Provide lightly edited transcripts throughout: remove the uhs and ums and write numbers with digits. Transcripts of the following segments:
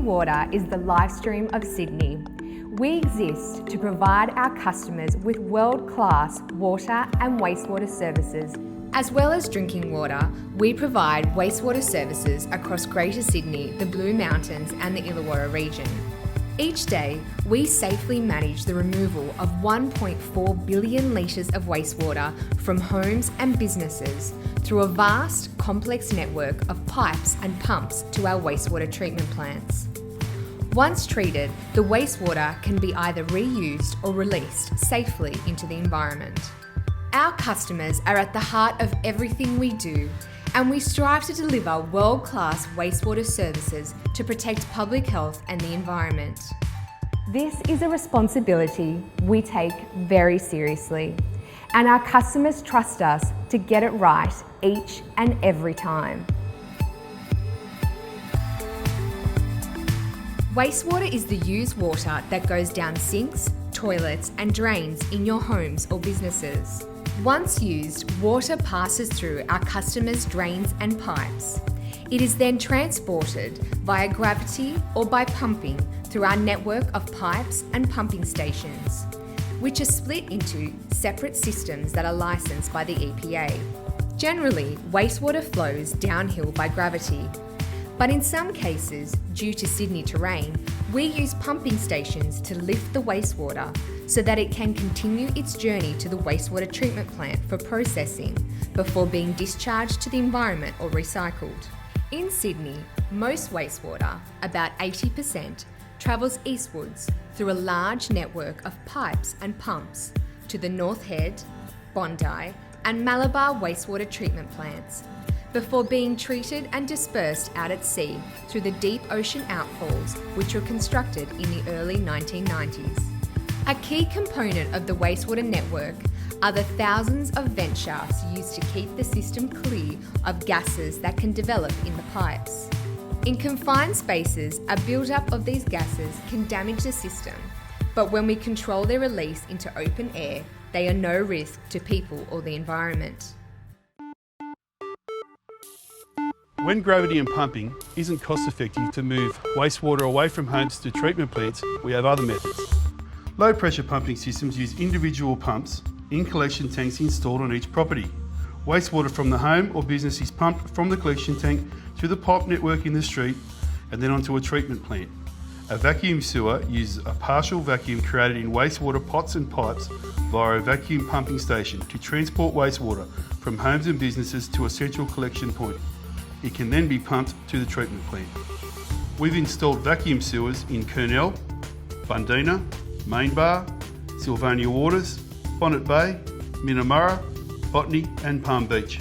Water is the live stream of Sydney. We exist to provide our customers with world-class water and wastewater services. As well as drinking water, we provide wastewater services across Greater Sydney, the Blue Mountains and the Illawarra region. Each day, we safely manage the removal of 1.4 billion litres of wastewater from homes and businesses through a vast, complex network of pipes and pumps to our wastewater treatment plants. Once treated, the wastewater can be either reused or released safely into the environment. Our customers are at the heart of everything we do, and we strive to deliver world-class wastewater services to protect public health and the environment. This is a responsibility we take very seriously, and our customers trust us to get it right each and every time. Wastewater is the used water that goes down sinks, toilets and drains in your homes or businesses. Once used, water passes through our customers' drains and pipes. It is then transported via gravity or by pumping through our network of pipes and pumping stations, which are split into separate systems that are licensed by the EPA. Generally, wastewater flows downhill by gravity, but in some cases, due to Sydney terrain, we use pumping stations to lift the wastewater so that it can continue its journey to the wastewater treatment plant for processing before being discharged to the environment or recycled. In Sydney, most wastewater, about 80%, travels eastwards through a large network of pipes and pumps to the North Head, Bondi and Malabar wastewater treatment plants, before being treated and dispersed out at sea through the deep ocean outfalls which were constructed in the early 1990s. A key component of the wastewater network are the thousands of vent shafts used to keep the system clear of gases that can develop in the pipes. In confined spaces, a build-up of these gases can damage the system, but when we control their release into open air, they are no risk to people or the environment. When gravity and pumping isn't cost effective to move wastewater away from homes to treatment plants, we have other methods. Low pressure pumping systems use individual pumps in collection tanks installed on each property. Wastewater from the home or business is pumped from the collection tank through the pipe network in the street and then onto a treatment plant. A vacuum sewer uses a partial vacuum created in wastewater pots and pipes via a vacuum pumping station to transport wastewater from homes and businesses to a central collection point. It can then be pumped to the treatment plant. We've installed vacuum sewers in Kurnell, Bundina, Main Bar, Sylvania Waters, Bonnet Bay, Minamurra, Botany and Palm Beach.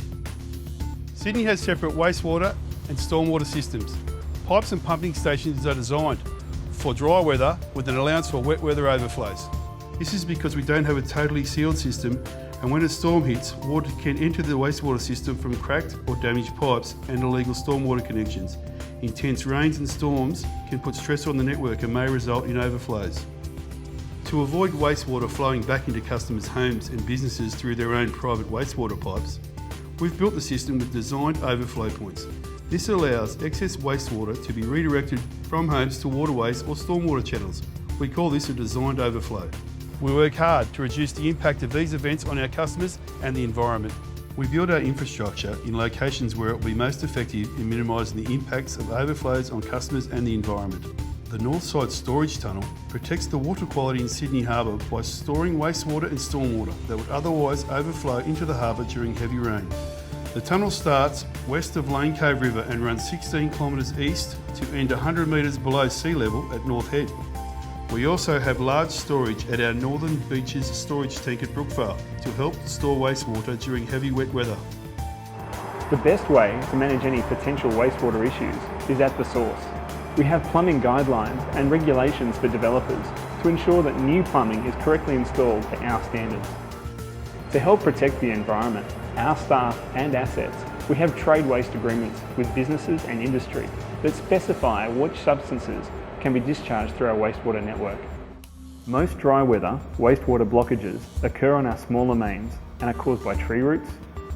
Sydney has separate wastewater and stormwater systems. Pipes and pumping stations are designed for dry weather with an allowance for wet weather overflows. This is because we don't have a totally sealed system, and when a storm hits, water can enter the wastewater system from cracked or damaged pipes and illegal stormwater connections. Intense rains and storms can put stress on the network and may result in overflows. To avoid wastewater flowing back into customers' homes and businesses through their own private wastewater pipes, we've built the system with designed overflow points. This allows excess wastewater to be redirected from homes to waterways or stormwater channels. We call this a designed overflow. We work hard to reduce the impact of these events on our customers and the environment. We build our infrastructure in locations where it will be most effective in minimising the impacts of overflows on customers and the environment. The Northside Storage Tunnel protects the water quality in Sydney Harbour by storing wastewater and stormwater that would otherwise overflow into the harbour during heavy rain. The tunnel starts west of Lane Cove River and runs 16 kilometres east to end 100 metres below sea level at North Head. We also have large storage at our Northern Beaches storage tank at Brookvale to help store wastewater during heavy wet weather. The best way to manage any potential wastewater issues is at the source. We have plumbing guidelines and regulations for developers to ensure that new plumbing is correctly installed to our standards. To help protect the environment, our staff and assets, we have trade waste agreements with businesses and industry that specify which substances can be discharged through our wastewater network. Most dry weather wastewater blockages occur on our smaller mains and are caused by tree roots,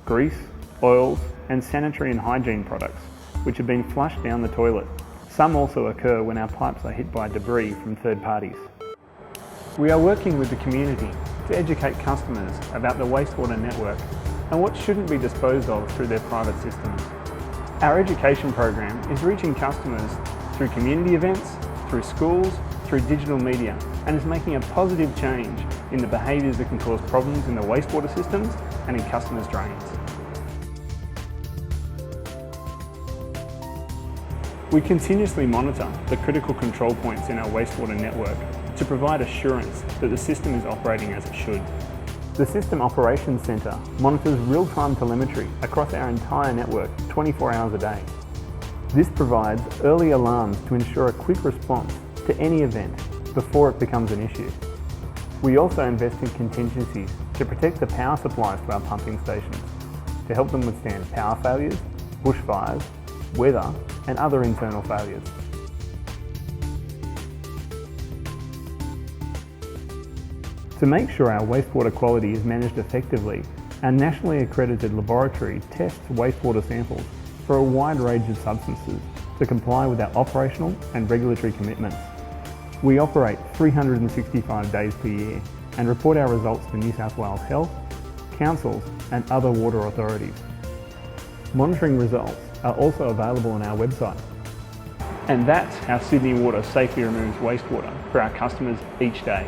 grease, oils and sanitary and hygiene products which have been flushed down the toilet. Some also occur when our pipes are hit by debris from third parties. We are working with the community to educate customers about the wastewater network and what shouldn't be disposed of through their private systems. Our education program is reaching customers through community events, through schools, through digital media, and is making a positive change in the behaviours that can cause problems in the wastewater systems and in customers' drains. We continuously monitor the critical control points in our wastewater network to provide assurance that the system is operating as it should. The System Operations Centre monitors real-time telemetry across our entire network 24 hours a day. This provides early alarms to ensure a quick response to any event before it becomes an issue. We also invest in contingencies to protect the power supplies to our pumping stations, to help them withstand power failures, bushfires, weather and other internal failures. To make sure our wastewater quality is managed effectively, our nationally accredited laboratory tests wastewater samples for a wide range of substances to comply with our operational and regulatory commitments. We operate 365 days per year and report our results to New South Wales Health, councils and other water authorities. Monitoring results are also available on our website. And that's how Sydney Water safely removes wastewater for our customers each day.